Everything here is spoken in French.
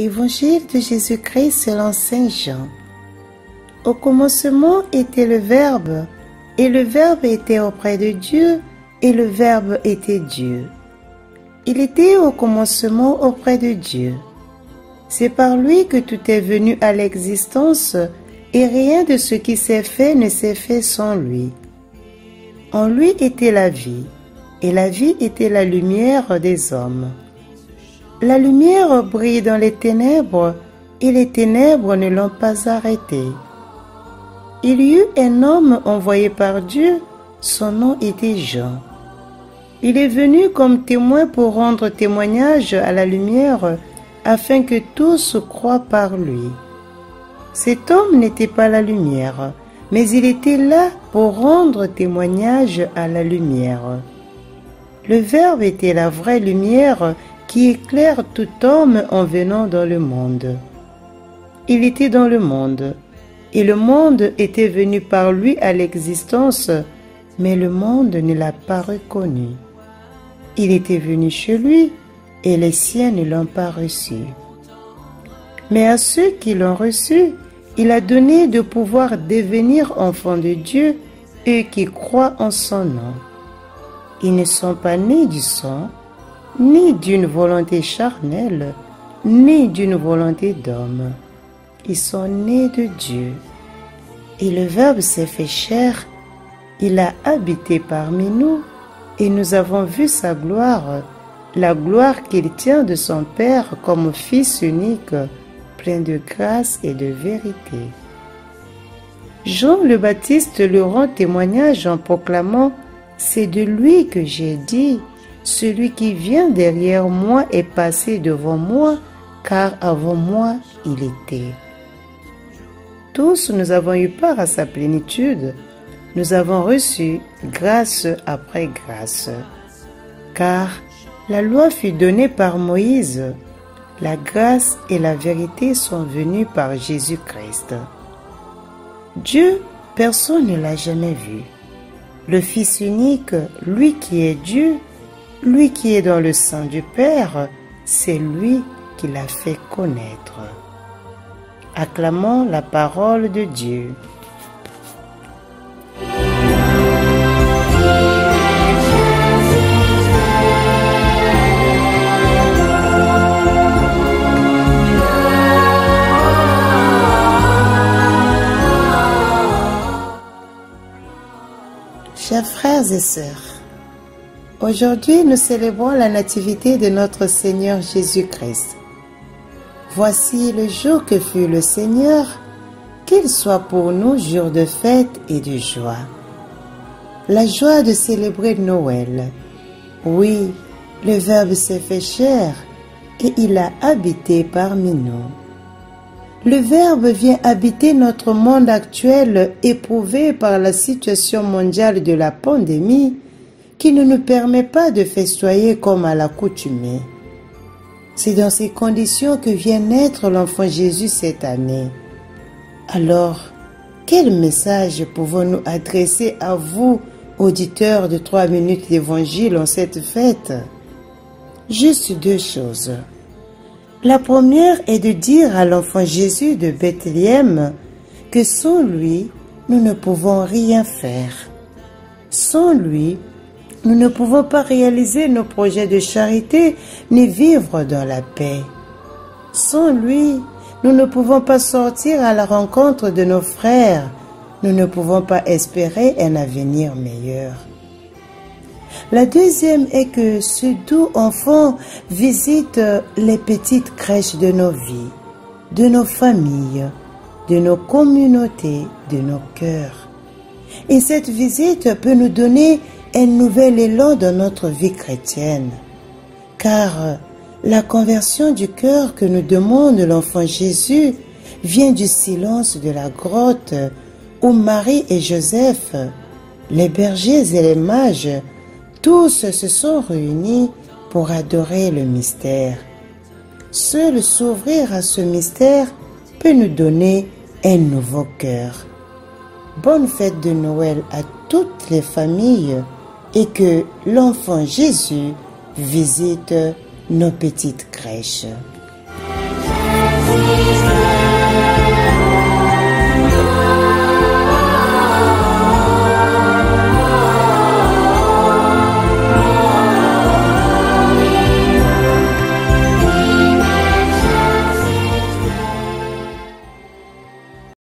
Évangile de Jésus-Christ selon Saint Jean. Au commencement était le Verbe, et le Verbe était auprès de Dieu, et le Verbe était Dieu. Il était au commencement auprès de Dieu. C'est par lui que tout est venu à l'existence, et rien de ce qui s'est fait ne s'est fait sans lui. En lui était la vie, et la vie était la lumière des hommes. La lumière brille dans les ténèbres, et les ténèbres ne l'ont pas arrêté. Il y eut un homme envoyé par Dieu, son nom était Jean. Il est venu comme témoin pour rendre témoignage à la lumière, afin que tous croient par lui. Cet homme n'était pas la lumière, mais il était là pour rendre témoignage à la lumière. Le Verbe était la vraie lumière qui éclaire tout homme en venant dans le monde. Il était dans le monde, et le monde était venu par lui à l'existence, mais le monde ne l'a pas reconnu. Il était venu chez lui, et les siens ne l'ont pas reçu. Mais à ceux qui l'ont reçu, il a donné de pouvoir devenir enfants de Dieu, eux qui croient en son nom. Ils ne sont pas nés du sang, ni d'une volonté charnelle, ni d'une volonté d'homme. Ils sont nés de Dieu. Et le Verbe s'est fait chair, il a habité parmi nous, et nous avons vu sa gloire, la gloire qu'il tient de son Père comme Fils unique, plein de grâce et de vérité. Jean le Baptiste lui rend témoignage en proclamant « C'est de lui que j'ai dit, celui qui vient derrière moi est passé devant moi, car avant moi il était. » Tous nous avons eu part à sa plénitude, nous avons reçu grâce après grâce. Car la loi fut donnée par Moïse, la grâce et la vérité sont venues par Jésus-Christ. Dieu, personne ne l'a jamais vu. Le Fils unique, lui qui est Dieu, lui qui est dans le sein du Père, c'est lui qui l'a fait connaître. Acclamons la parole de Dieu. Chers frères et sœurs, aujourd'hui nous célébrons la nativité de notre Seigneur Jésus-Christ. Voici le jour que fut le Seigneur, qu'il soit pour nous jour de fête et de joie. La joie de célébrer Noël. Oui, le Verbe s'est fait chair et il a habité parmi nous. Le Verbe vient habiter notre monde actuel éprouvé par la situation mondiale de la pandémie qui ne nous permet pas de festoyer comme à l'accoutumée. C'est dans ces conditions que vient naître l'enfant Jésus cette année. Alors, quel message pouvons-nous adresser à vous, auditeurs de 3 minutes d'évangile en cette fête? Juste 2 choses. La première est de dire à l'enfant Jésus de Bethléem que sans lui, nous ne pouvons rien faire. Sans lui, nous ne pouvons pas réaliser nos projets de charité ni vivre dans la paix. Sans lui, nous ne pouvons pas sortir à la rencontre de nos frères. Nous ne pouvons pas espérer un avenir meilleur. La deuxième est que ce doux enfant visite les petites crèches de nos vies, de nos familles, de nos communautés, de nos cœurs. Et cette visite peut nous donner un nouvel élan dans notre vie chrétienne. Car la conversion du cœur que nous demande l'enfant Jésus vient du silence de la grotte où Marie et Joseph, les bergers et les mages, tous se sont réunis pour adorer le mystère. Seul s'ouvrir à ce mystère peut nous donner un nouveau cœur. Bonne fête de Noël à toutes les familles et que l'enfant Jésus visite nos petites crèches.